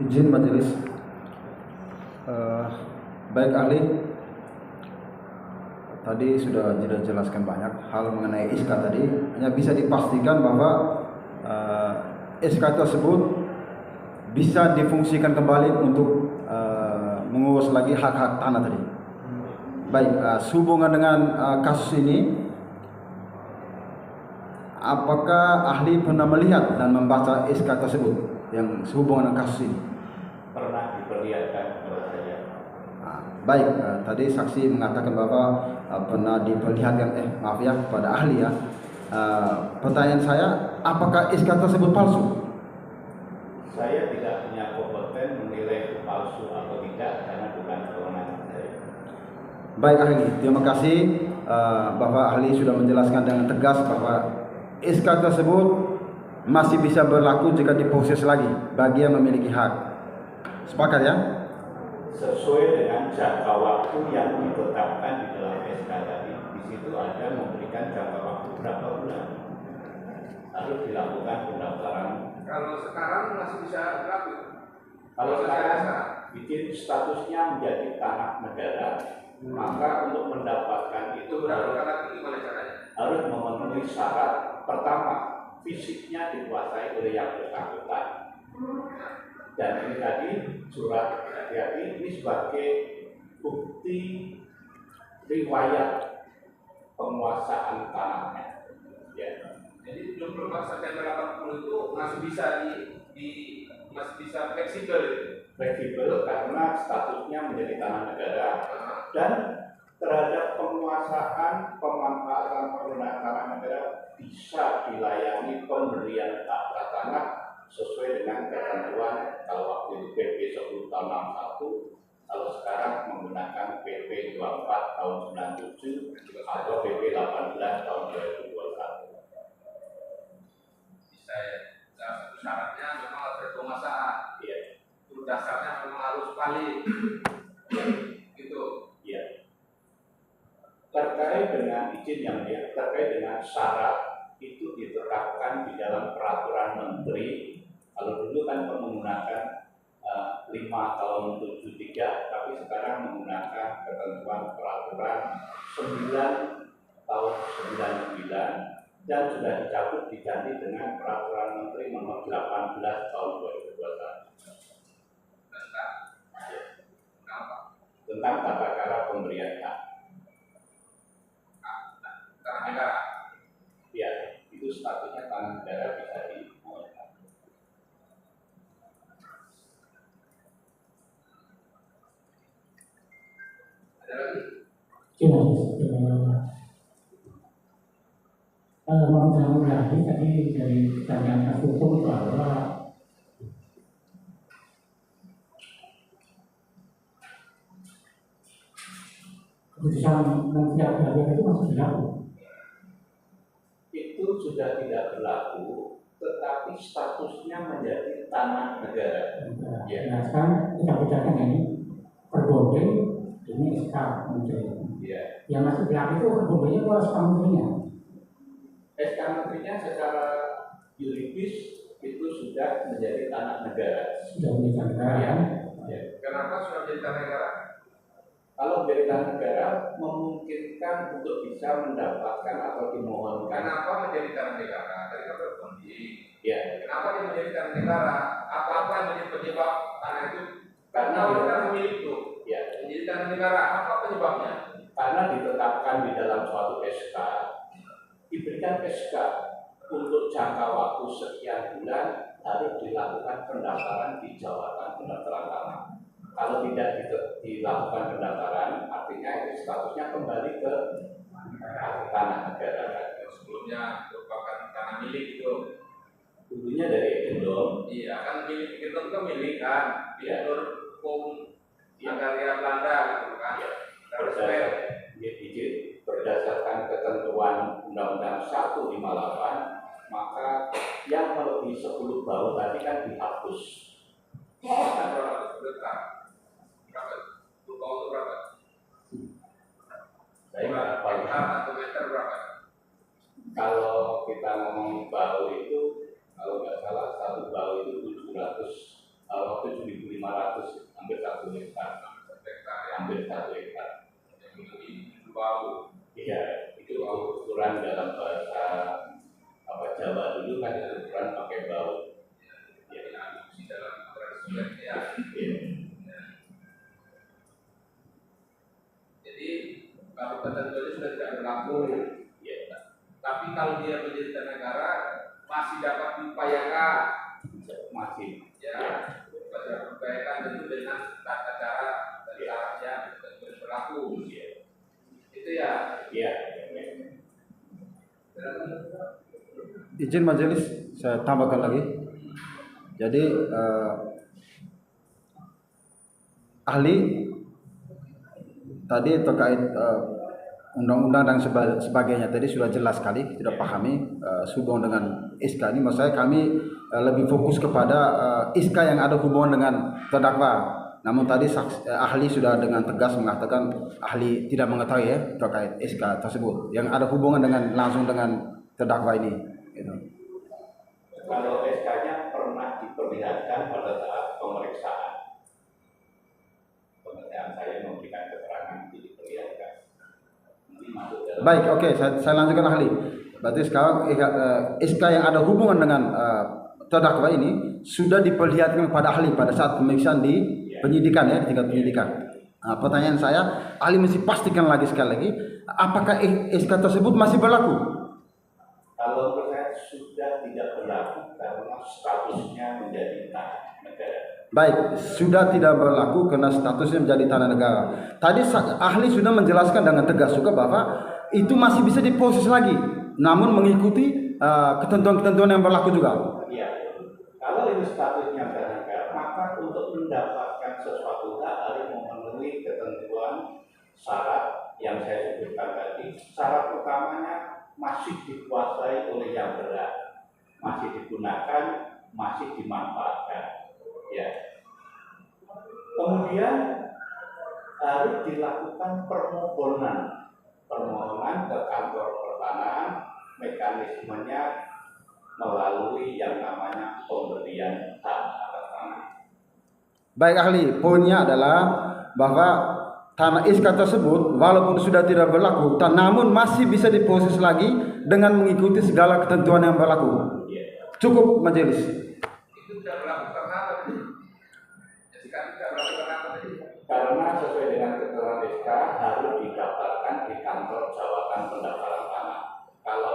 Izin majelis. Baik ahli, tadi sudah dijelaskan banyak hal mengenai SK tadi. Hanya bisa dipastikan bahwa SK tersebut bisa difungsikan kembali untuk mengurus lagi hak-hak tanah tadi. Baik, sehubungan dengan kasus ini, apakah ahli pernah melihat dan membaca SK tersebut yang sehubungan dengan kasus ini? Pernah diperlihatkan kepada saya. Baik, tadi saksi mengatakan bahwa pernah diperlihatkan, maaf ya, kepada ahli ya. Pertanyaan saya, apakah SK tersebut palsu? Saya tidak punya kompeten menilai itu palsu atau tidak karena bukan kewenangan saya. Baik ahli, terima kasih bahwa ahli sudah menjelaskan dengan tegas bahwa SK tersebut masih bisa berlaku jika diproses lagi bagi yang memiliki hak. Sepakat ya? Sesuai dengan jangka waktu yang ditetapkan di dalam SK tadi, di situ ada memberikan jangka waktu berapa bulan harus dilakukan pendaftaran. Kalau sekarang masih bisa berlaku. Kalau sekarang bikin statusnya menjadi tanah negara, maka untuk mendapatkan itu harus memenuhi syarat. Pertama, fisiknya dikuasai oleh yang bersangkutan. Dan ini tadi surat hati-hati ini sebagai bukti riwayat penguasaan tanahnya. Ya. Jadi belum bermasa Perda 80 itu masih bisa masih bisa fleksibel. Fleksibel karena statusnya menjadi tanah negara dan terhadap penguasaan pemanfaatan penggunaan tanah negara bisa dilayani pemberian hak tanah sesuai dengan ketentuan. Kalau waktu itu PP 10 tahun 61, kalau sekarang menggunakan PP 24 tahun 97 atau PP 18 tahun 2021. Bisa ya. Satu syaratnya memang harus ada penguasaan. Iya. Itu dasarnya memang harus valid. Gitu. Iya. Terkait dengan izin yang dia terkait dengan syarat itu ditetapkan di dalam peraturan menteri. Kalau dulu kan menggunakan 5 tahun 73, tapi sekarang menggunakan ketentuan peraturan 9 tahun 99 dan sudah dicabut diganti dengan peraturan menteri nomor 18 tahun 2021 tentang tata cara pemberian hak. Tanah negara. Ya, itu statusnya tanah negara bisa di. Mau tahu lagi tadi dari pertanyaan hukum bahwa keputusan menteri agraria itu masih berlaku. Itu sudah tidak berlaku, tetapi statusnya menjadi tanah negara. Ya. Nah sekarang kita bedakan ini perbonding ini SK menteri. Ya. Yang masih berlaku itu perbondingnya atau SK menterinya? SK menterinya secara yuridis itu sudah menjadi tanah negara. Sudah menjadi tanah negara. Ya. Ya. Kenapa sudah menjadi tanah negara? Kalau menjadi tanah negara memungkinkan untuk bisa mendapatkan atau dimohonkan. Kenapa menjadi tanah negara? Tadi kan berbonding. Ya. Kenapa dia menjadi tanah negara? Apa-apa yang menjadi penyebab tanah itu? Karena kita memilih itu. Ya. Menjadi tanah negara. Apa penyebabnya? Karena ditetapkan di dalam suatu SK, diberikan SK untuk jangka waktu sekian bulan harus dilakukan pendaftaran di jabatan pendaftaran tanah. Kalau tidak dilakukan pendaftaran, artinya itu statusnya kembali ke tanah negara. Sebelumnya merupakan tanah milik itu. Dulunya dari Gendong. Iya kan milik itu kan milik kan. Ya. Hukum agraria Belanda gitu kan. Ya. Berdasarkan ketentuan Undang-Undang 158, maka yang melebihi 10 bau tadi kan dihapus. Berapa? Bau itu berapa? Atau meter berapa? Kalau kita ngomong bau itu, kalau nggak salah satu bau itu 700 waktu 7.000 izin majelis saya tambahkan lagi. Jadi ahli tadi terkait undang-undang dan sebagainya tadi sudah jelas sekali, tidak pahami hubungan dengan SK ini. Maksud saya kami lebih fokus kepada SK yang ada hubungan dengan terdakwa. Namun tadi ahli sudah dengan tegas mengatakan ahli tidak mengetahui ya terkait SK tersebut yang ada hubungan dengan langsung dengan terdakwa ini. Gitu. Kalau SK-nya pernah diperlihatkan pada saat pemeriksaan, saya memberikan keterangan diperlihatkan. Baik, oke, saya lanjutkan ahli. Berarti sekarang SK yang ada hubungan dengan terdakwa ini sudah diperlihatkan pada ahli pada saat pemeriksaan di penyidikan ya, di tingkat penyidikan. Nah, pertanyaan saya, ahli mesti pastikan lagi sekali lagi, apakah SK tersebut masih berlaku? Kalau menurut saya sudah tidak berlaku karena statusnya menjadi tanah negara. Baik, sudah tidak berlaku karena statusnya menjadi tanah negara. Tadi ahli sudah menjelaskan dengan tegas juga bahwa itu masih bisa diproses lagi, namun mengikuti ketentuan-ketentuan yang berlaku juga. Iya, kalau itu statusnya tanah negara, maka untuk mendapatkan sesuatu hak harus memenuhi ketentuan syarat yang saya sebutkan tadi. Syarat utamanya masih dikuasai oleh yang berat, masih digunakan, masih dimanfaatkan. Ya. Kemudian harus dilakukan permohonan ke kantor pertanahan, mekanismenya melalui yang namanya pemberian hak atas tanah. Baik ahli, poinnya adalah bahwa tanah SK tersebut walaupun sudah tidak berlaku, namun masih bisa diproses lagi dengan mengikuti segala ketentuan yang berlaku. Cukup majelis.